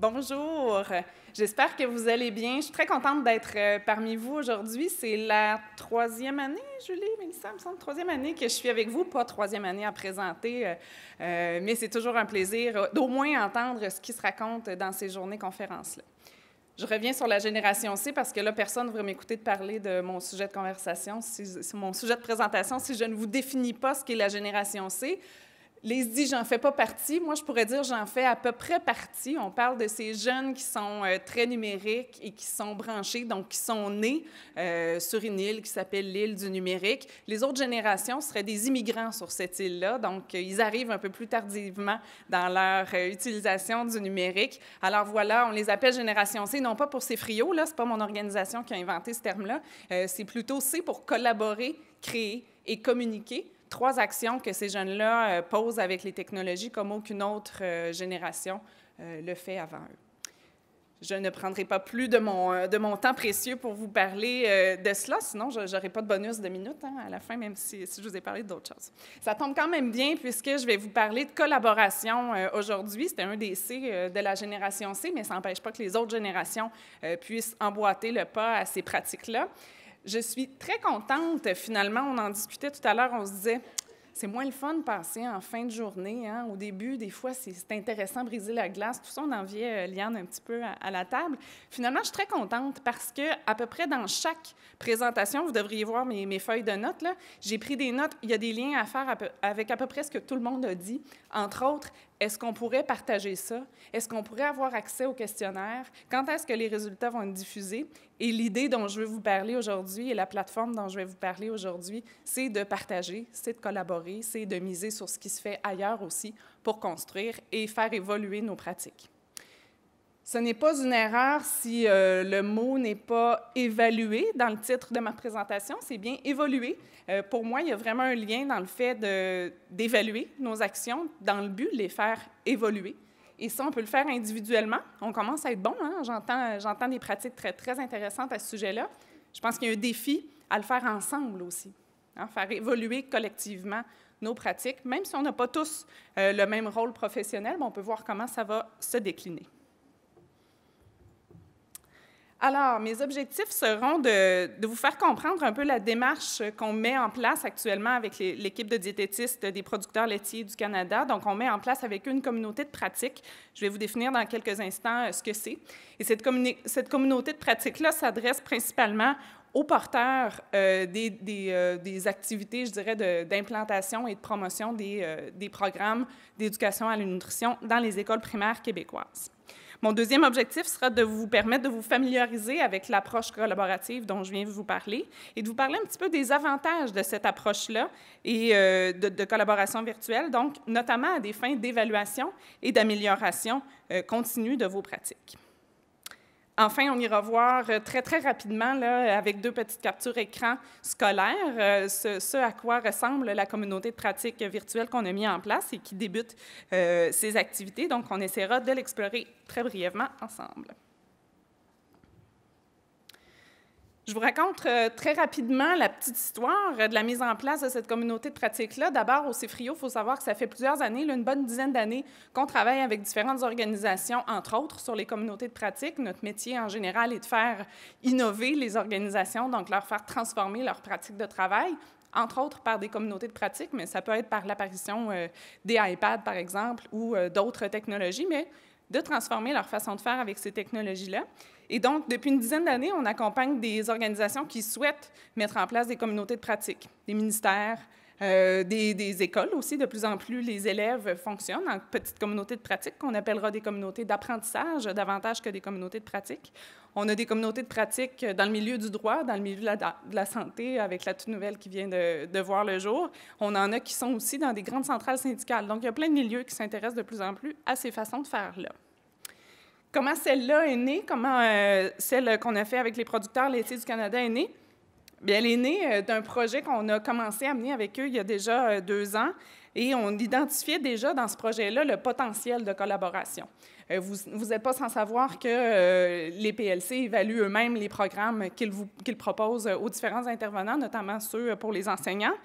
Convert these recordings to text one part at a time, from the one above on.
Bonjour, j'espère que vous allez bien. Je suis très contente d'être parmi vous aujourd'hui. C'est la troisième année, Julie, Mélissa, il me semble, troisième année que je suis avec vous. Pas troisième année à présenter, mais c'est toujours un plaisir d'au moins entendre ce qui se raconte dans ces journées conférences-là. Je reviens sur la génération C parce que là, personne ne va m'écouter de parler de mon sujet de conversation, mon sujet de présentation, si je ne vous définis pas ce qu'est la génération C. Les dit, j'en fais pas partie. Moi, je pourrais dire, j'en fais à peu près partie. On parle de ces jeunes qui sont très numériques et qui sont branchés, donc qui sont nés sur une île qui s'appelle l'île du numérique. Les autres générations seraient des immigrants sur cette île-là, donc ils arrivent un peu plus tardivement dans leur utilisation du numérique. Alors voilà, on les appelle Génération C, non pas pour ces friots, là, c'est pas mon organisation qui a inventé ce terme-là, c'est plutôt C pour collaborer, créer et communiquer. 3 actions que ces jeunes-là posent avec les technologies comme aucune autre génération le fait avant eux. Je ne prendrai pas plus de mon temps précieux pour vous parler de cela, sinon je n'aurai pas de bonus de minutes à la fin, même si je vous ai parlé d'autres choses. Ça tombe quand même bien puisque je vais vous parler de collaboration aujourd'hui. C'était un des C de la génération C, mais ça n'empêche pas que les autres générations puissent emboîter le pas à ces pratiques-là. Je suis très contente, finalement, on en discutait tout à l'heure, on se disait, c'est moins le fun de passer en fin de journée. Hein? Au début, des fois, c'est intéressant de briser la glace. Tout ça, on enviait Liane un petit peu à la table. Finalement, je suis très contente parce qu'à peu près dans chaque présentation, vous devriez voir mes feuilles de notes, là, j'ai pris des notes, il y a des liens à faire avec à peu près ce que tout le monde a dit. Entre autres, est-ce qu'on pourrait partager ça? Est-ce qu'on pourrait avoir accès au questionnaire? Quand est-ce que les résultats vont être diffusés? Et l'idée dont je vais vous parler aujourd'hui et la plateforme dont je vais vous parler aujourd'hui, c'est de partager, c'est de collaborer, c'est de miser sur ce qui se fait ailleurs aussi pour construire et faire évoluer nos pratiques. Ce n'est pas une erreur si le mot n'est pas « évaluer » dans le titre de ma présentation, c'est bien « évoluer ». Pour moi, il y a vraiment un lien dans le fait d'évaluer nos actions dans le but de les faire évoluer. Et ça, on peut le faire individuellement. On commence à être bon, hein? J'entends des pratiques très, très intéressantes à ce sujet-là. Je pense qu'il y a un défi à le faire ensemble aussi, hein? Faire évoluer collectivement nos pratiques. Même si on n'a pas tous le même rôle professionnel, on peut voir comment ça va se décliner. Alors, mes objectifs seront de vous faire comprendre un peu la démarche qu'on met en place actuellement avec l'équipe de diététistes des producteurs laitiers du Canada. Donc, on met en place avec eux une communauté de pratique. Je vais vous définir dans quelques instants ce que c'est. Et cette communauté de pratique-là s'adresse principalement aux porteurs des activités, je dirais, d'implantation et de promotion des programmes d'éducation à la nutrition dans les écoles primaires québécoises. Mon deuxième objectif sera de vous permettre de vous familiariser avec l'approche collaborative dont je viens de vous parler et de vous parler un petit peu des avantages de cette approche-là et de collaboration virtuelle, donc notamment à des fins d'évaluation et d'amélioration continue de vos pratiques. Enfin, on ira voir très, très rapidement, là, avec 2 petites captures écran scolaires, ce à quoi ressemble la communauté de pratique virtuelle qu'on a mis en place et qui débute ces activités. Donc, on essaiera de l'explorer très brièvement ensemble. Je vous raconte très rapidement la petite histoire de la mise en place de cette communauté de pratique-là. D'abord, au CFRIO, il faut savoir que ça fait plusieurs années, là, une bonne dizaine d'années, qu'on travaille avec différentes organisations, entre autres, sur les communautés de pratique. Notre métier, en général, est de faire innover les organisations, donc leur faire transformer leurs pratiques de travail, entre autres par des communautés de pratique, mais ça peut être par l'apparition des iPads, par exemple, ou d'autres technologies, mais de transformer leur façon de faire avec ces technologies-là. Et donc, depuis une dizaine d'années, on accompagne des organisations qui souhaitent mettre en place des communautés de pratique, des ministères, des écoles aussi. De plus en plus, les élèves fonctionnent en petites communautés de pratique qu'on appellera des communautés d'apprentissage davantage que des communautés de pratique. On a des communautés de pratique dans le milieu du droit, dans le milieu de la santé, avec la toute nouvelle qui vient de voir le jour. On en a qui sont aussi dans des grandes centrales syndicales. Donc, il y a plein de milieux qui s'intéressent de plus en plus à ces façons de faire-là. Comment celle-là est née? Comment celle qu'on a fait avec les producteurs laitiers du Canada est née? Bien, elle est née d'un projet qu'on a commencé à mener avec eux il y a déjà 2 ans et on identifiait déjà dans ce projet-là le potentiel de collaboration. Vous n'êtes pas sans savoir que les PLC évaluent eux-mêmes les programmes qu'ils proposent aux différents intervenants, notamment ceux pour les enseignants.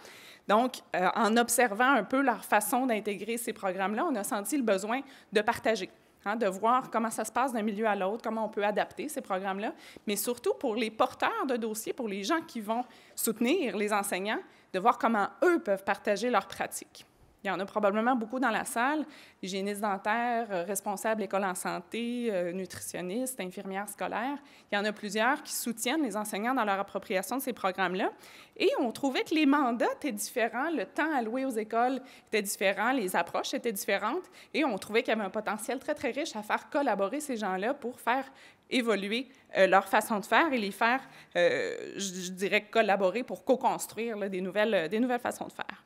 Donc, en observant un peu leur façon d'intégrer ces programmes-là, on a senti le besoin de partager. de voir comment ça se passe d'un milieu à l'autre, comment on peut adapter ces programmes-là, mais surtout pour les porteurs de dossiers, pour les gens qui vont soutenir les enseignants, de voir comment eux peuvent partager leurs pratiques. Il y en a probablement beaucoup dans la salle, hygiénistes dentaires, responsables école en santé, nutritionnistes, infirmières scolaires. Il y en a plusieurs qui soutiennent les enseignants dans leur appropriation de ces programmes-là. Et on trouvait que les mandats étaient différents, le temps alloué aux écoles était différent, les approches étaient différentes, et on trouvait qu'il y avait un potentiel très, très riche à faire collaborer ces gens-là pour faire évoluer leur façon de faire et les faire, je dirais, collaborer pour co-construire des nouvelles façons de faire.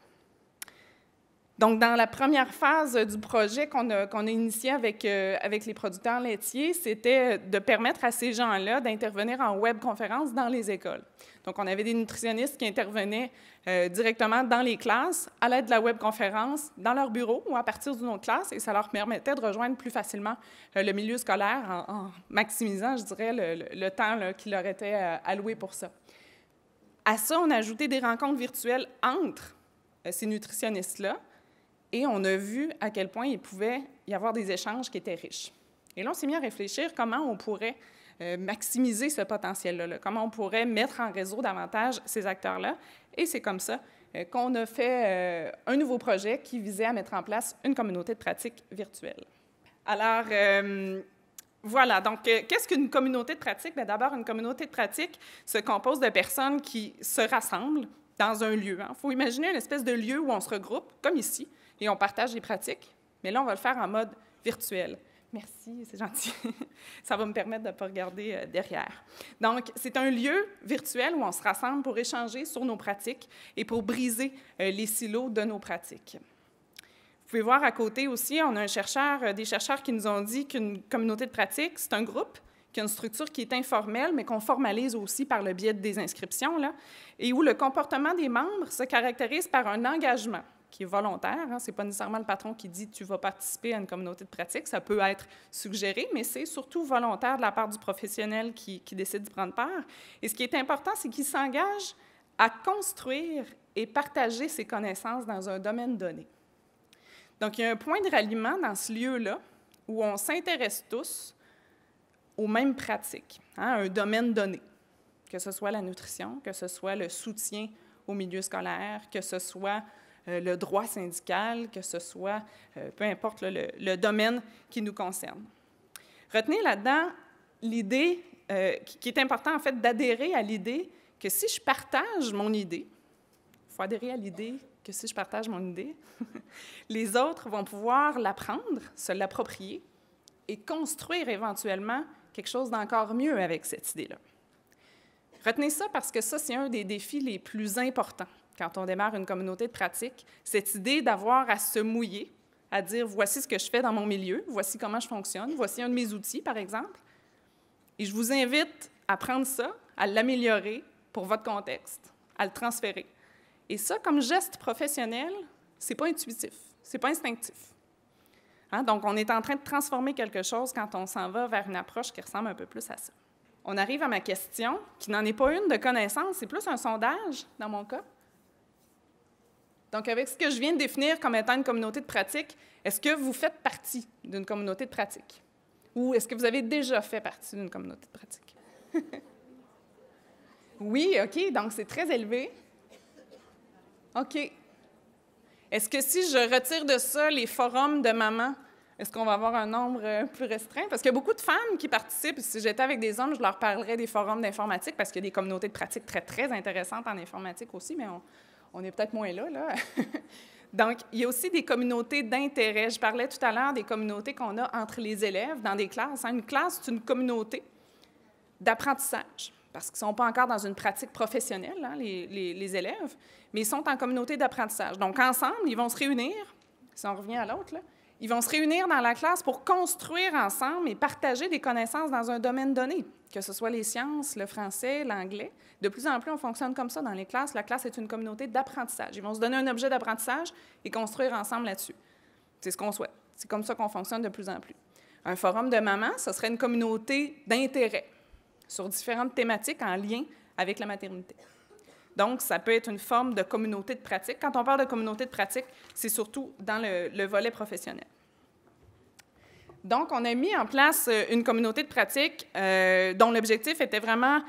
Donc, dans la première phase du projet qu'on a initié avec les producteurs laitiers, c'était de permettre à ces gens-là d'intervenir en webconférence dans les écoles. Donc, on avait des nutritionnistes qui intervenaient directement dans les classes à l'aide de la webconférence, dans leur bureau ou à partir d'une autre classe, et ça leur permettait de rejoindre plus facilement le milieu scolaire en maximisant, je dirais, le temps qui leur était alloué pour ça. À ça, on a ajouté des rencontres virtuelles entre ces nutritionnistes-là, et on a vu à quel point il pouvait y avoir des échanges qui étaient riches. Et là, on s'est mis à réfléchir comment on pourrait maximiser ce potentiel-là, comment on pourrait mettre en réseau davantage ces acteurs-là. Et c'est comme ça qu'on a fait un nouveau projet qui visait à mettre en place une communauté de pratique virtuelle. Alors, voilà. Donc, qu'est-ce qu'une communauté de pratique? Bien, d'abord, une communauté de pratique se compose de personnes qui se rassemblent dans un lieu. Il faut imaginer une espèce de lieu où on se regroupe, comme ici, et on partage les pratiques, mais là, on va le faire en mode virtuel. Merci, c'est gentil. Ça va me permettre de ne pas regarder derrière. Donc, c'est un lieu virtuel où on se rassemble pour échanger sur nos pratiques et pour briser les silos de nos pratiques. Vous pouvez voir à côté aussi, on a des chercheurs qui nous ont dit qu'une communauté de pratique, c'est un groupe qui a une structure qui est informelle, mais qu'on formalise aussi par le biais des inscriptions, là, et où le comportement des membres se caractérise par un engagement qui est volontaire. Ce n'est pas nécessairement le patron qui dit « tu vas participer à une communauté de pratique », ça peut être suggéré, mais c'est surtout volontaire de la part du professionnel qui décide d'y prendre part. Et ce qui est important, c'est qu'il s'engage à construire et partager ses connaissances dans un domaine donné. Donc, il y a un point de ralliement dans ce lieu-là où on s'intéresse tous aux mêmes pratiques, un domaine donné, que ce soit la nutrition, que ce soit le soutien au milieu scolaire, que ce soit le droit syndical, que ce soit, peu importe le domaine qui nous concerne. Retenez là-dedans l'idée qui est important, en fait, d'adhérer à l'idée que si je partage mon idée, il faut adhérer à l'idée que si je partage mon idée, les autres vont pouvoir l'apprendre, se l'approprier et construire éventuellement quelque chose d'encore mieux avec cette idée-là. Retenez ça parce que ça, c'est un des défis les plus importants quand on démarre une communauté de pratique, cette idée d'avoir à se mouiller, à dire « voici ce que je fais dans mon milieu, voici comment je fonctionne, voici un de mes outils, par exemple. » Et je vous invite à prendre ça, à l'améliorer pour votre contexte, à le transférer. Et ça, comme geste professionnel, c'est pas intuitif, c'est pas instinctif. Donc, on est en train de transformer quelque chose quand on s'en va vers une approche qui ressemble un peu plus à ça. On arrive à ma question, qui n'en est pas une de connaissance, c'est plus un sondage, dans mon cas. Donc, avec ce que je viens de définir comme étant une communauté de pratique, est-ce que vous faites partie d'une communauté de pratique? Ou est-ce que vous avez déjà fait partie d'une communauté de pratique? Oui, OK, donc c'est très élevé. OK. Est-ce que si je retire de ça les forums de mamans, est-ce qu'on va avoir un nombre plus restreint? Parce qu'il y a beaucoup de femmes qui participent. Si j'étais avec des hommes, je leur parlerais des forums d'informatique parce qu'il y a des communautés de pratique très, très intéressantes en informatique aussi, mais on est peut-être moins là. Donc, il y a aussi des communautés d'intérêt. Je parlais tout à l'heure des communautés qu'on a entre les élèves dans des classes. Une classe, c'est une communauté d'apprentissage parce qu'ils ne sont pas encore dans une pratique professionnelle, les élèves, mais ils sont en communauté d'apprentissage. Donc, ensemble, ils vont se réunir, si on revient à l'autre, ils vont se réunir dans la classe pour construire ensemble et partager des connaissances dans un domaine donné, que ce soit les sciences, le français, l'anglais. De plus en plus, on fonctionne comme ça dans les classes. La classe est une communauté d'apprentissage. Ils vont se donner un objet d'apprentissage et construire ensemble là-dessus. C'est ce qu'on souhaite. C'est comme ça qu'on fonctionne de plus en plus. Un forum de mamans, ce serait une communauté d'intérêt sur différentes thématiques en lien avec la maternité. Donc, ça peut être une forme de communauté de pratique. Quand on parle de communauté de pratique, c'est surtout dans le volet professionnel. Donc, on a mis en place une communauté de pratique dont l'objectif était vraiment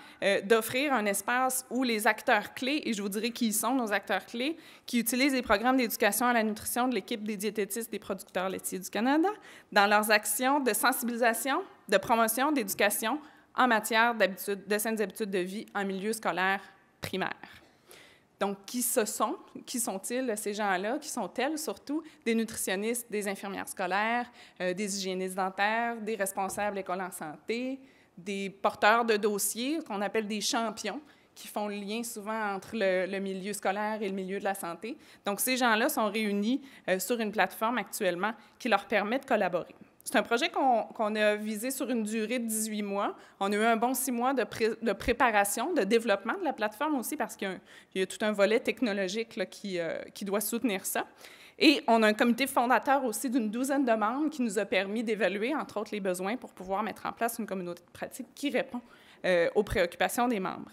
d'offrir un espace où les acteurs clés, et je vous dirai qui sont nos acteurs clés, qui utilisent les programmes d'éducation à la nutrition de l'équipe des diététistes des producteurs laitiers du Canada dans leurs actions de sensibilisation, de promotion, d'éducation en matière de saines habitudes de vie en milieu scolaire primaire. Donc, qui sont-ils, ces gens-là? Qui sont-elles, surtout? Des nutritionnistes, des infirmières scolaires, des hygiénistes dentaires, des responsables écoles en santé, des porteurs de dossiers, qu'on appelle des champions, qui font le lien souvent entre le milieu scolaire et le milieu de la santé. Donc, ces gens-là sont réunis sur une plateforme actuellement qui leur permet de collaborer. C'est un projet qu'on a visé sur une durée de 18 mois. On a eu un bon 6 mois de préparation, de développement de la plateforme aussi, parce qu'il y a tout un volet technologique là, qui doit soutenir ça. Et on a un comité fondateur aussi d'une 12aine de membres qui nous a permis d'évaluer, entre autres, les besoins pour pouvoir mettre en place une communauté de pratique qui répond aux préoccupations des membres.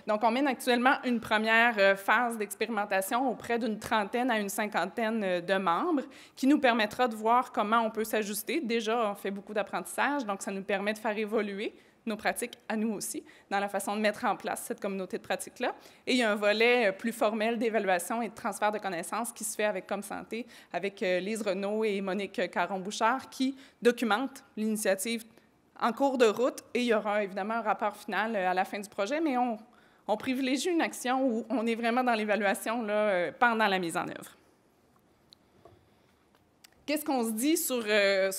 Donc, on mène actuellement une première phase d'expérimentation auprès d'une trentaine à une cinquantaine de membres qui nous permettra de voir comment on peut s'ajuster. Déjà, on fait beaucoup d'apprentissage, donc ça nous permet de faire évoluer nos pratiques à nous aussi dans la façon de mettre en place cette communauté de pratique-là. Et il y a un volet plus formel d'évaluation et de transfert de connaissances qui se fait avec Comme Santé, avec Lise Renaud et Monique Caron-Bouchard qui documentent l'initiative en cours de route. Et il y aura évidemment un rapport final à la fin du projet, mais on privilégie une action où on est vraiment dans l'évaluation là, pendant la mise en œuvre. Qu'est-ce qu'on se dit sur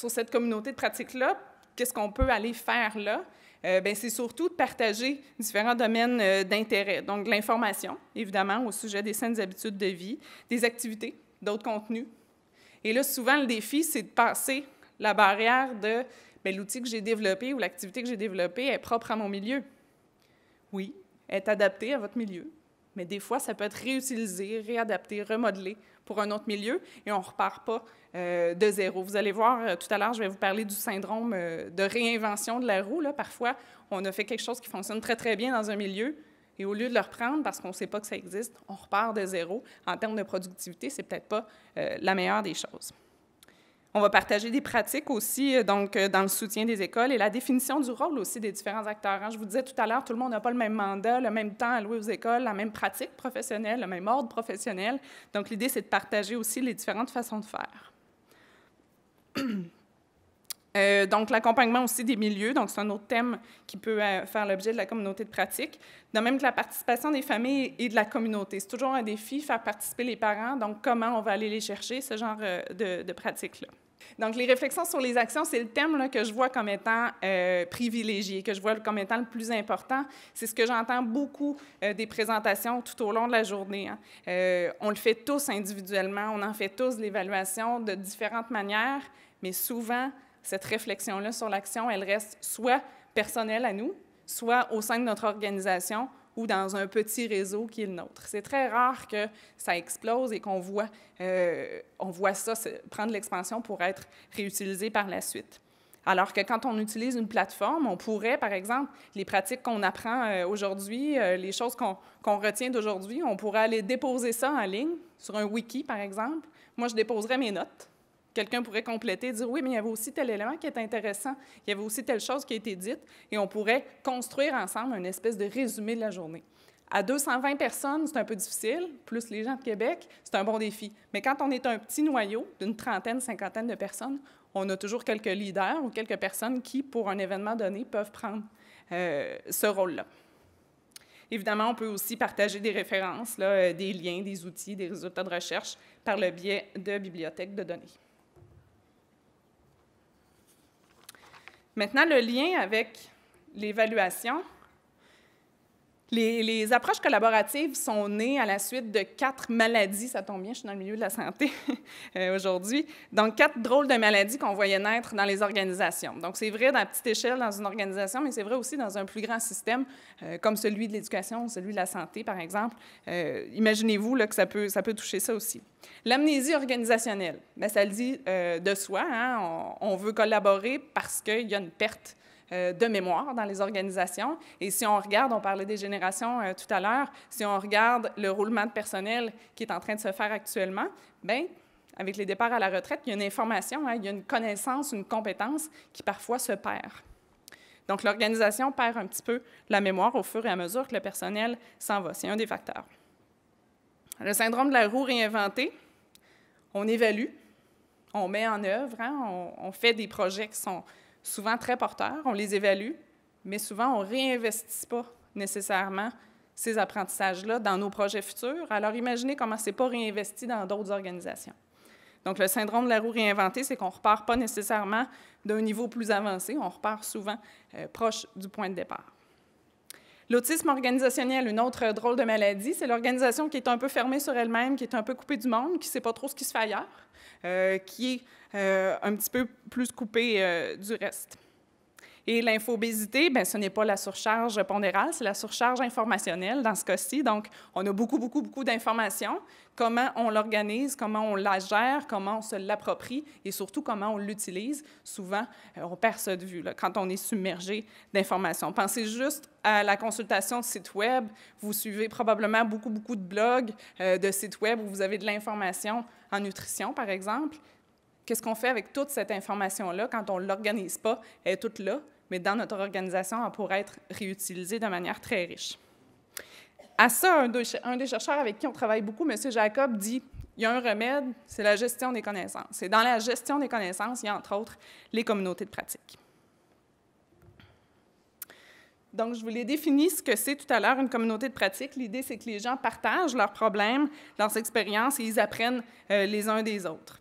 cette communauté de pratique-là? Qu'est-ce qu'on peut aller faire là? C'est surtout de partager différents domaines d'intérêt. Donc, de l'information, évidemment, au sujet des saines habitudes de vie, des activités, d'autres contenus. Et là, souvent, le défi, c'est de passer la barrière de l'outil que j'ai développé ou l'activité que j'ai développée est propre à mon milieu. Oui, est adapté à votre milieu. Mais des fois, ça peut être réutilisé, réadapté, remodelé pour un autre milieu et on ne repart pas de zéro. Vous allez voir, tout à l'heure, je vais vous parler du syndrome de réinvention de la roue. Là. Parfois, on a fait quelque chose qui fonctionne très, très bien dans un milieu et au lieu de le reprendre parce qu'on ne sait pas que ça existe, on repart de zéro. En termes de productivité, ce n'est peut-être pas la meilleure des choses. On va partager des pratiques aussi, donc dans le soutien des écoles et la définition du rôle aussi des différents acteurs. Hein. Je vous disais tout à l'heure, tout le monde n'a pas le même mandat, le même temps alloué aux écoles, la même pratique professionnelle, le même ordre professionnel. Donc, l'idée, c'est de partager aussi les différentes façons de faire. Donc, l'accompagnement aussi des milieux, donc c'est un autre thème qui peut faire l'objet de la communauté de pratique. De même que la participation des familles et de la communauté. C'est toujours un défi, faire participer les parents. Donc, comment on va aller les chercher, ce genre de pratiques-là. Donc, les réflexions sur les actions, c'est le thème là, que je vois comme étant privilégié, que je vois comme étant le plus important. C'est ce que j'entends beaucoup des présentations tout au long de la journée. Hein. On le fait tous individuellement, on en fait tous l'évaluation de différentes manières, mais souvent, cette réflexion-là sur l'action, elle reste soit personnelle à nous, soit au sein de notre organisation ou dans un petit réseau qui est le nôtre. C'est très rare que ça explose et qu'on voit, ça prendre l'expansion pour être réutilisé par la suite. Alors que quand on utilise une plateforme, on pourrait, par exemple, les pratiques qu'on apprend aujourd'hui, les choses qu'on retient d'aujourd'hui, on pourrait aller déposer ça en ligne, sur un wiki, par exemple. Moi, je déposerais mes notes. Quelqu'un pourrait compléter, dire « Oui, mais il y avait aussi tel élément qui est intéressant, il y avait aussi telle chose qui a été dite », et on pourrait construire ensemble une espèce de résumé de la journée. À 220 personnes, c'est un peu difficile, plus les gens de Québec, c'est un bon défi. Mais quand on est un petit noyau d'une trentaine, cinquantaine de personnes, on a toujours quelques leaders ou quelques personnes qui, pour un événement donné, peuvent prendre ce rôle-là. Évidemment, on peut aussi partager des références, là, des liens, des outils, des résultats de recherche par le biais de bibliothèques de données. Maintenant, le lien avec l'évaluation. Les approches collaboratives sont nées à la suite de 4 maladies, ça tombe bien, je suis dans le milieu de la santé aujourd'hui, donc 4 drôles de maladies qu'on voyait naître dans les organisations. Donc, c'est vrai à petite échelle dans une organisation, mais c'est vrai aussi dans un plus grand système, comme celui de l'éducation, celui de la santé, par exemple. Imaginez-vous là, que ça peut toucher ça aussi. L'amnésie organisationnelle, bien, ça le dit de soi, hein, on veut collaborer parce qu'il y a une perte de mémoire dans les organisations. Et si on regarde, on parlait des générations tout à l'heure, si on regarde le roulement de personnel qui est en train de se faire actuellement, bien, avec les départs à la retraite, il y a une information, il y a une connaissance, une compétence qui parfois se perd. Donc, l'organisation perd un petit peu la mémoire au fur et à mesure que le personnel s'en va. C'est un des facteurs. Le syndrome de la roue réinventée, on évalue, on met en œuvre, on fait des projets qui sont souvent très porteurs, on les évalue, mais souvent, on ne réinvestit pas nécessairement ces apprentissages-là dans nos projets futurs. Alors, imaginez comment ce n'est pas réinvesti dans d'autres organisations. Donc, le syndrome de la roue réinventée, c'est qu'on ne repart pas nécessairement d'un niveau plus avancé, on repart souvent proche du point de départ. L'autisme organisationnel, une autre drôle de maladie, c'est l'organisation qui est un peu fermée sur elle-même, qui est un peu coupée du monde, qui ne sait pas trop ce qui se fait ailleurs, qui est un petit peu plus coupée du reste. Et l'infobésité, bien, ce n'est pas la surcharge pondérale, c'est la surcharge informationnelle dans ce cas-ci. Donc, on a beaucoup d'informations. Comment on l'organise, comment on la gère, comment on se l'approprie et surtout comment on l'utilise. Souvent, on perd ça de vue là, quand on est submergé d'informations. Pensez juste à la consultation de sites Web. Vous suivez probablement beaucoup de blogs de sites Web où vous avez de l'information en nutrition, par exemple. Qu'est-ce qu'on fait avec toute cette information-là quand on ne l'organise pas? Elle est toute là, mais dans notre organisation, elle pourrait être réutilisée de manière très riche. À ça, un des chercheurs avec qui on travaille beaucoup, M. Jacob, dit il y a un remède, c'est la gestion des connaissances. Et dans la gestion des connaissances, il y a entre autres les communautés de pratique. Donc, je vous l'ai défini ce que c'est tout à l'heure, une communauté de pratique. L'idée, c'est que les gens partagent leurs problèmes, leurs expériences et ils apprennent les uns des autres.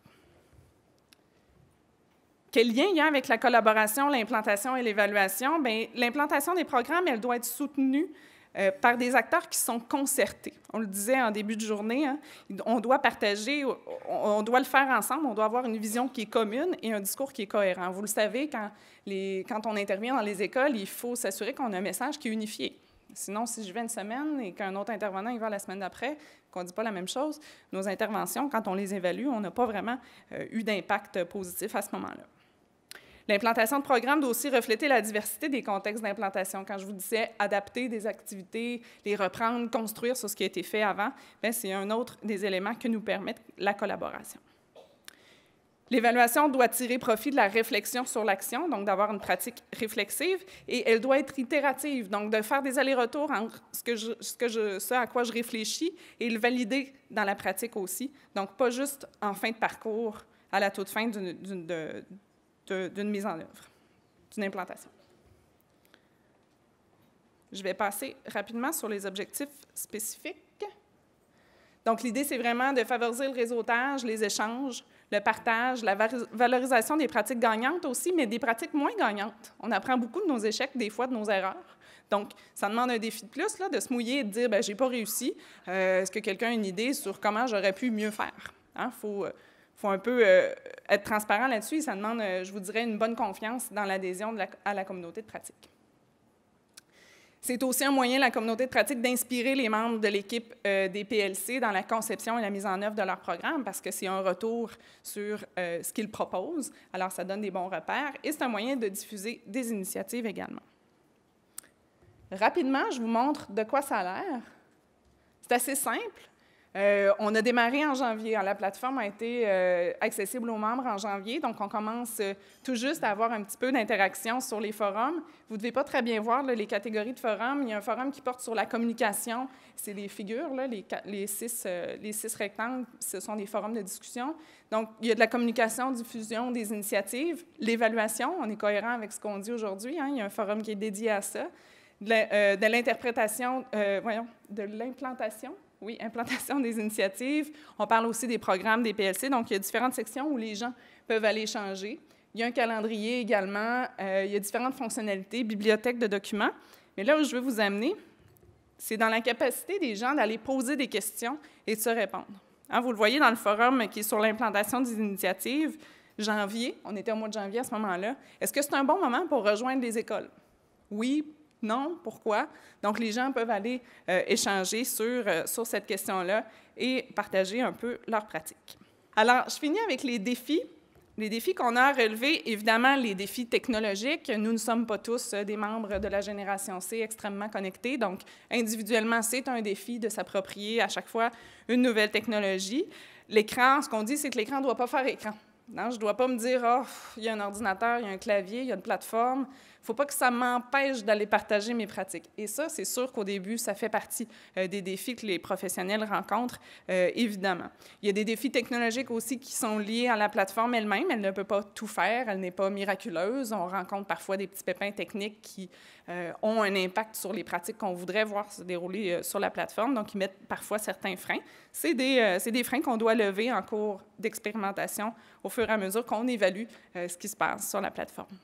Quel lien il y a avec la collaboration, l'implantation et l'évaluation? Bien, l'implantation des programmes, elle doit être soutenue par des acteurs qui sont concertés. On le disait en début de journée, on doit partager, on doit le faire ensemble, on doit avoir une vision qui est commune et un discours qui est cohérent. Vous le savez, quand on intervient dans les écoles, il faut s'assurer qu'on a un message qui est unifié. Sinon, si je vais une semaine et qu'un autre intervenant y va la semaine d'après, qu'on ne dit pas la même chose, nos interventions, quand on les évalue, on n'a pas vraiment eu d'impact positif à ce moment-là. L'implantation de programmes doit aussi refléter la diversité des contextes d'implantation. Quand je vous disais adapter des activités, les reprendre, construire sur ce qui a été fait avant, c'est un autre des éléments que nous permet la collaboration. L'évaluation doit tirer profit de la réflexion sur l'action, donc d'avoir une pratique réflexive, et elle doit être itérative, donc de faire des allers-retours entre ce à quoi je réfléchis et le valider dans la pratique aussi. Donc, pas juste en fin de parcours, à la toute fin d'une mise en œuvre, d'une implantation. Je vais passer rapidement sur les objectifs spécifiques. Donc, l'idée, c'est vraiment de favoriser le réseautage, les échanges, le partage, la valorisation des pratiques gagnantes aussi, mais des pratiques moins gagnantes. On apprend beaucoup de nos échecs, des fois de nos erreurs. Donc, ça demande un défi de plus, là, de se mouiller et de dire, bien, j'ai pas réussi. Est-ce que quelqu'un a une idée sur comment j'aurais pu mieux faire? Faut un peu être transparent là-dessus et ça demande, je vous dirais, une bonne confiance dans l'adhésion à la communauté de pratique. C'est aussi un moyen, la communauté de pratique, d'inspirer les membres de l'équipe des PLC dans la conception et la mise en œuvre de leur programme parce que c'est un retour sur ce qu'ils proposent. Alors, ça donne des bons repères et c'est un moyen de diffuser des initiatives également. Rapidement, je vous montre de quoi ça a l'air. C'est assez simple. On a démarré en janvier. La plateforme a été accessible aux membres en janvier, donc on commence tout juste à avoir un petit peu d'interaction sur les forums. Vous ne devez pas très bien voir là, les catégories de forums. Il y a un forum qui porte sur la communication. C'est les figures, là, les six rectangles, ce sont des forums de discussion. Donc, il y a de la communication, diffusion, des initiatives, l'évaluation. On est cohérent avec ce qu'on dit aujourd'hui. Il y a un forum qui est dédié à ça. De l'interprétation, de l'implantation. Oui, implantation des initiatives. On parle aussi des programmes des PLC. Donc, il y a différentes sections où les gens peuvent aller échanger. Il y a un calendrier également. Il y a différentes fonctionnalités, bibliothèque de documents. Mais là où je veux vous amener, c'est dans la capacité des gens d'aller poser des questions et de se répondre. Vous le voyez dans le forum qui est sur l'implantation des initiatives, janvier, on était au mois de janvier à ce moment-là. Est-ce que c'est un bon moment pour rejoindre les écoles? Oui. Non, pourquoi? Donc, les gens peuvent aller échanger sur cette question-là et partager un peu leurs pratiques. Alors, je finis avec les défis. Les défis qu'on a à relever, évidemment, les défis technologiques. Nous ne sommes pas tous des membres de la génération C extrêmement connectés. Donc, individuellement, c'est un défi de s'approprier à chaque fois une nouvelle technologie. L'écran, ce qu'on dit, c'est que l'écran ne doit pas faire écran. Non, je ne dois pas me dire « Ah, il y a un ordinateur, il y a un clavier, il y a une plateforme ». Il ne faut pas que ça m'empêche d'aller partager mes pratiques. Et ça, c'est sûr qu'au début, ça fait partie des défis que les professionnels rencontrent, évidemment. Il y a des défis technologiques aussi qui sont liés à la plateforme elle-même. Elle ne peut pas tout faire, elle n'est pas miraculeuse. On rencontre parfois des petits pépins techniques qui ont un impact sur les pratiques qu'on voudrait voir se dérouler sur la plateforme, donc ils mettent parfois certains freins. C'est des freins qu'on doit lever en cours d'expérimentation au fur et à mesure qu'on évalue ce qui se passe sur la plateforme.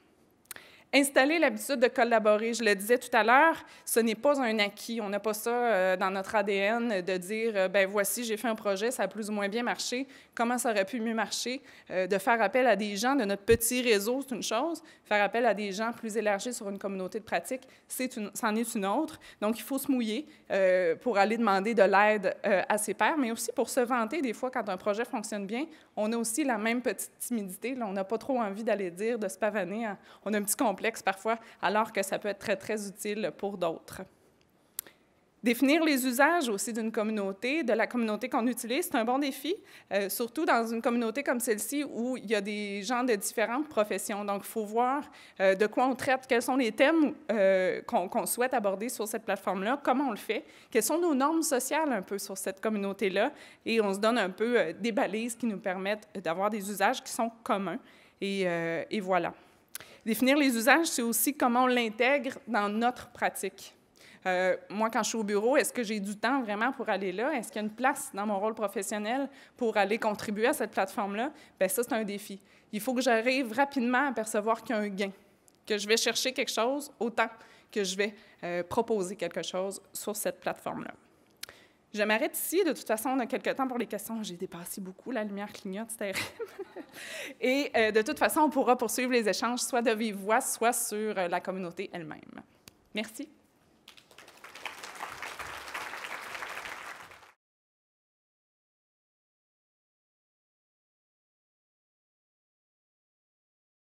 Installer l'habitude de collaborer, je le disais tout à l'heure, ce n'est pas un acquis. On n'a pas ça dans notre ADN de dire « ben voici, j'ai fait un projet, ça a plus ou moins bien marché, comment ça aurait pu mieux marcher? » De faire appel à des gens de notre petit réseau, c'est une chose. Faire appel à des gens plus élargis sur une communauté de pratique, c'en est une autre. Donc, il faut se mouiller pour aller demander de l'aide à ses pairs, mais aussi pour se vanter. Des fois, quand un projet fonctionne bien, on a aussi la même petite timidité. Là, on n'a pas trop envie d'aller dire, de se pavaner. On a un petit complexe parfois, alors que ça peut être très, très utile pour d'autres. Définir les usages aussi d'une communauté, de la communauté qu'on utilise, c'est un bon défi, surtout dans une communauté comme celle-ci où il y a des gens de différentes professions. Donc, il faut voir de quoi on traite, quels sont les thèmes qu'on souhaite aborder sur cette plateforme-là, comment on le fait, quelles sont nos normes sociales un peu sur cette communauté-là, et on se donne un peu des balises qui nous permettent d'avoir des usages qui sont communs, et voilà. Définir les usages, c'est aussi comment on l'intègre dans notre pratique. Moi, quand je suis au bureau, est-ce que j'ai du temps vraiment pour aller là? Est-ce qu'il y a une place dans mon rôle professionnel pour aller contribuer à cette plateforme-là? Bien, ça, c'est un défi. Il faut que j'arrive rapidement à percevoir qu'il y a un gain, que je vais chercher quelque chose autant que je vais proposer quelque chose sur cette plateforme-là. Je m'arrête ici. De toute façon, on a quelques temps pour les questions. J'ai dépassé beaucoup. La lumière clignote, c'est terrible. Et de toute façon, on pourra poursuivre les échanges soit de vive voix, soit sur la communauté elle-même. Merci.